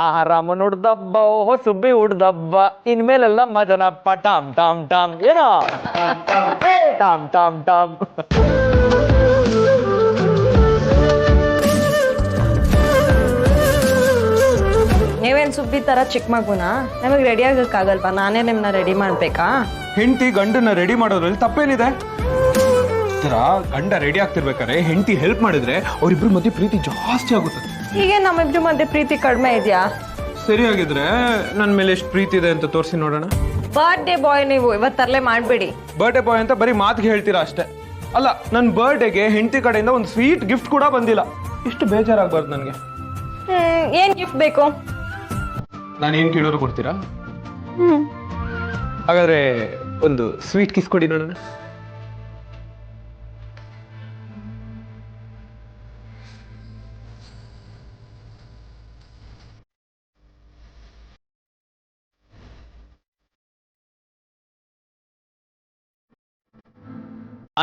ಆರಾಮ ನುಡ್ದಬ್ಬ Subbi ಉಡ್ದಬ್ಬ ಇನ್ಮೇಲೆಲ್ಲ ಮಜನಪ್ಪ Tom Tom Tom ಏನೋ Tom Tom Tom. ನೀವೇನ್ ಸುಬ್ಬಿ ತರ ಚಿಕ್ಕ ಮಗುನ ನಮಗೆ ರೆಡಿ ಆಗಕ್ಕಾಗಲ್ವಾ? ನಾನೇ ನಿಮ್ನ ರೆಡಿ ಮಾಡ್ಬೇಕಾ? ಹೆಂಡತಿ ಗಂಡನ್ನ ರೆಡಿ ಮಾಡೋದ್ರಲ್ಲಿ ತಪ್ಪೇನಿದೆ? ಗಂಡ ರೆಡಿ ಆಗ್ತಿರ್ಬೇಕಾರೆ ಹೆಂಡತಿ ಹೆಲ್ಪ್ ಮಾಡಿದ್ರೆ ಅವ್ರಿಬ್ರು ಮಧ್ಯೆ ಪ್ರೀತಿ ಜಾಸ್ತಿ ಆಗುತ್ತೆ. ಹೀಗೆ ನಮ್ಮಿಬ್ರು ಮಧ್ಯೆ ಪ್ರೀತಿ ಕಡಿಮೆ ಇದೆಯಾ? ಸರಿಯಾಗಿದ್ರೆ ನನ್ನ ಮೇಲೆ ಎಷ್ಟು ಪ್ರೀತಿ ಇದೆ ಅಂತ ತೋರಿಸಿ ನೋಡೋಣ. ಬರ್ಡೇ ಬಾಯ್ ನೀವು ಇವತ್ತರ್ಲೆ ಮಾಡ್ಬೇಡಿ. ಬರ್ಡೇ ಬಾಯ್ ಅಂತ ಬರೀ ಮಾತಿಗೆ ಹೇಳ್ತೀರಾ ಅಷ್ಟೇ. ಅಲ್ಲ, ನನ್ನ ಬರ್ಡೇಗೆ ಹೆಂಡತಿ ಕಡೆಯಿಂದ ಒಂದು ಸ್ವೀಟ್ ಗಿಫ್ಟ್ ಕೂಡ ಬಂದಿಲ್ಲ. ಇಷ್ಟು ಬೇಜಾರಾಗಬಾರ್ದು ನನಗೆ. ಏನ್ ಗಿಫ್ಟ್ ಬೇಕು? ನಾನು ಏನು ಕೇಳೋರು ಕೊಡ್ತೀರಾ? ಹಾಗಾದ್ರೆ ಒಂದು ಸ್ವೀಟ್ ಕಿಸ್ ಕೊಡಿ ನೋಡೋಣ.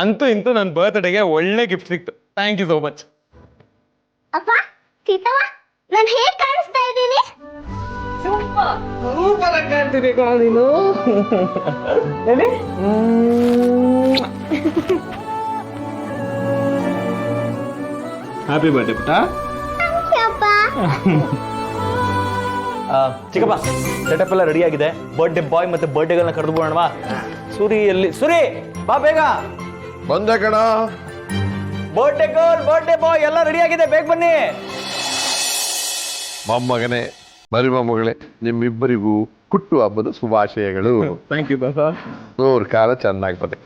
ಅಂತೂ ಇಂತೂ ನನ್ನ ಬರ್ತ್ಡೇಗೆ ಒಳ್ಳೆ ಗಿಫ್ಟ್ ಸಿಕ್ತು. Thank you so much. ಅಪ್ಪ ಸೀತವ್ವ ನಾನು ಹೇಗೆ ಕಾಣಿಸ್ತಾ ಇದ್ದೀನಿ? ಸೂಪರ್ ಆಗಿ ಕಾಣ್ತೀನಿ ನೀನು. ಹ್ಯಾಪಿ ಬರ್ಡೇ ಪುಟ್ಟ. ಅಪ್ಪ ಚಿಕ್ಕಪ್ಪ ಸೆಟಪ್ ಎಲ್ಲ ರೆಡಿ ಆಗಿದೆ. ಬರ್ಡೇ ಬಾಯ್ ಮತ್ತೆ ಬರ್ಡೇಗಳನ್ನ ಕರೆದು ಬಿಡೋಣವಾ? ಸುರಿ ಎಲ್ಲಿ? ಸುರಿ ಬಾ ಬೇಗ. ಬಂದೆ ಕಣ. ಬರ್ಡೇ ಗರ್ಲ್ ಬರ್ಡೇ ಬಾಯ್ ಎಲ್ಲ ರೆಡಿ ಆಗಿದೆ, ಬೇಗ ಬನ್ನಿ. ಮೊಮ್ಮಗನೇ ಮರಿ ಮೊಮ್ಮಗಳೇ, ನಿಮ್ಮಿಬ್ಬರಿಗೂ ಹುಟ್ಟು ಹಬ್ಬದ ಶುಭಾಶಯಗಳು. ಥ್ಯಾಂಕ್ ಯು ದಾಸ. 100 ಕಾಲ ಚೆನ್ನಾಗಿ ಬದುಕ.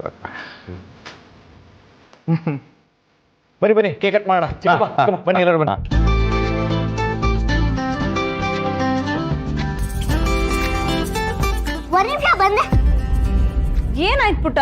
ಬನ್ನಿ ಬನ್ನಿ, ಕೇಕ್ ಕಟ್ ಮಾಡೋಣ. ಚಿಕ್ಕಪ್ಪ ಬನ್ನಿ, ಎಲ್ಲರೂ ಬನ್ನಿ. ಒಂದು ನಿಮಿಷ ಬಂದೆ. ಏನಾಯ್ತು ಪುಟ್ಟ?